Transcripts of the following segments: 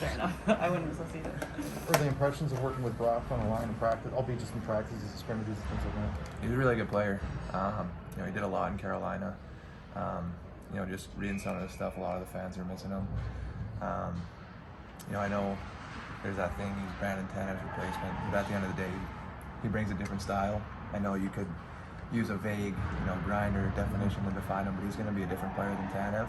Fair enough. I wouldn't associate it. What are the impressions of working with Brock on the line in practice, albeit just in practices, scrimmages, things like that? He's a really good player. He did a lot in Carolina. Just reading some of the stuff, a lot of the fans are missing him. I know there's that thing, he's Brandon Tanev's replacement, but at the end of the day, he brings a different style. I know you could use a vague, grinder definition to define him, but he's going to be a different player than Tanev.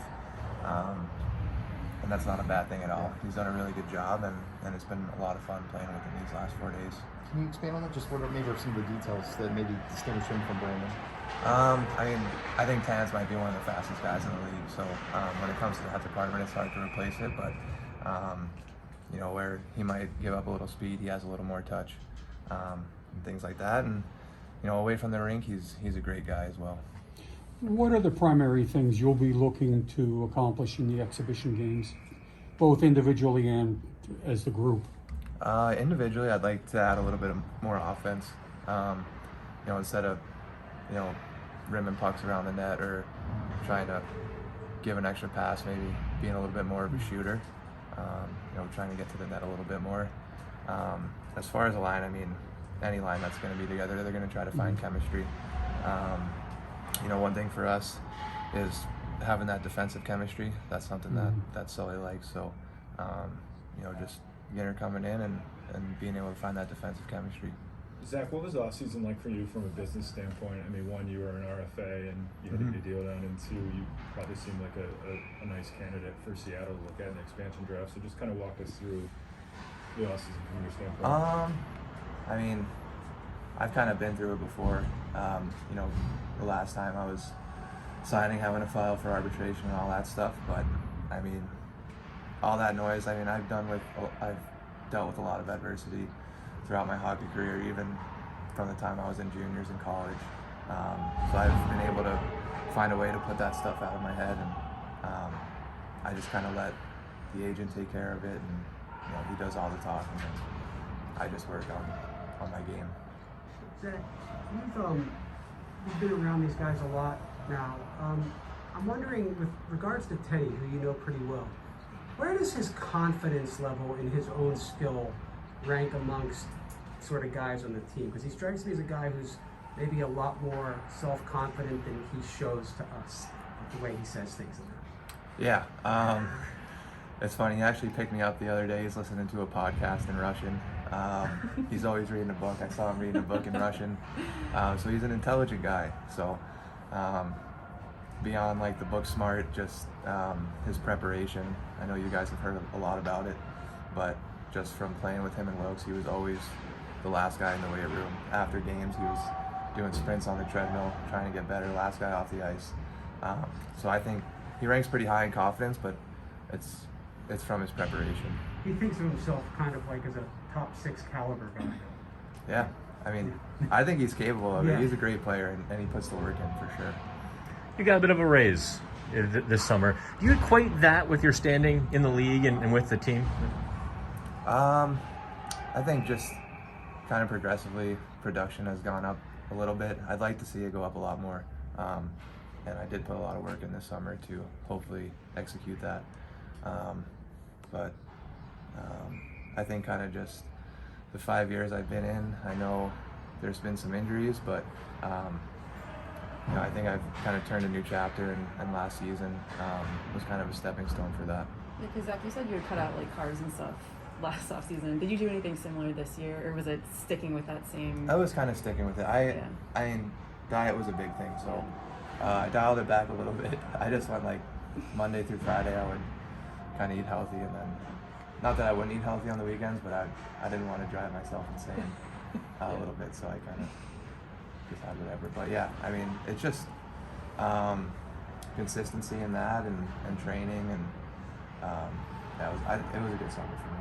And that's not a bad thing at all. He's done a really good job, and it's been a lot of fun playing with him these last 4 days. Can you expand on that? Just what are maybe some of the details that maybe distinguish him from Brandon? I think Tanev might be one of the fastest guys in the league, so when it comes to that department, it's hard to replace it, but where he might give up a little speed, he has a little more touch, and things like that. And away from the rink, he's a great guy as well. What are the primary things you'll be looking to accomplish in the exhibition games, both individually and as the group? Individually, I'd like to add a little bit more offense. Instead of rimming pucks around the net or trying to give an extra pass, maybe being a little bit more of a shooter. Trying to get to the net a little bit more. As far as a line, any line that's going to be together, they're going to try to find chemistry. One thing for us is having that defensive chemistry. That's something that Sully likes. So, just getting her coming in and being able to find that defensive chemistry. Zach, what was the offseason like for you from a business standpoint? One, you were an RFA and you had a good deal done, and two, you probably seemed like a nice candidate for Seattle to look at in the expansion draft. So just kind of walk us through the offseason from your standpoint. I've kind of been through it before. The last time I was signing, having to file for arbitration and all that stuff, but all that noise, I've dealt with a lot of adversity throughout my hockey career, even from the time I was in juniors in college. So I've been able to find a way to put that stuff out of my head, and I just kind of let the agent take care of it, and he does all the talking, and I just work on my game. Zach, you've been around these guys a lot now. I'm wondering, with regards to Teddy, who you know pretty well, where does his confidence level in his own skill rank amongst sort of guys on the team? Because he strikes me as a guy who's maybe a lot more self-confident than he shows to us, the way he says things in there. Yeah, it's funny. He actually picked me up the other day. He's listening to a podcast in Russian. He's always reading a book. I saw him reading a book in Russian. So he's an intelligent guy. So beyond the book smart, just his preparation. I know you guys have heard a lot about it, but just from playing with him and Wilkes, he was always the last guy in the weight room. After games, he was doing sprints on the treadmill, trying to get better, last guy off the ice. So I think he ranks pretty high in confidence, but it's from his preparation. He thinks of himself kind of like as a top 6 caliber guy. Yeah, I think he's capable of it. Yeah. He's a great player, and he puts the work in for sure. You got a bit of a raise this summer. Do you equate that with your standing in the league and with the team? I think just kind of progressively, production has gone up a little bit. I'd like to see it go up a lot more. And I did put a lot of work in this summer to hopefully execute that. I think kind of just the 5 years I've been in, I know there's been some injuries, but I think I've kind of turned a new chapter, and last season was kind of a stepping stone for that. Yeah, because Zach, you said you would cut out carbs and stuff last off season. Did you do anything similar this year, or was it sticking with that same? I was kind of sticking with it. Diet was a big thing, so I dialed it back a little bit. I just went Monday through Friday, I would kind of eat healthy, and then not that I wouldn't eat healthy on the weekends, but I didn't want to drive myself insane a little bit, so I kind of just had whatever. But yeah, it's just consistency in that and training, and it was a good summer for me.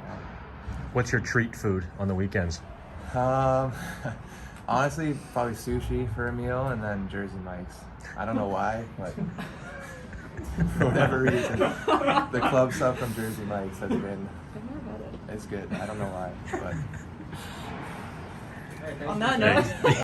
What's your treat food on the weekends? Honestly, probably sushi for a meal, and then Jersey Mike's. I don't know why, but for whatever reason, the club sub from Jersey Mike's has been. I've never had it. It's good. I don't know why, but. On that note.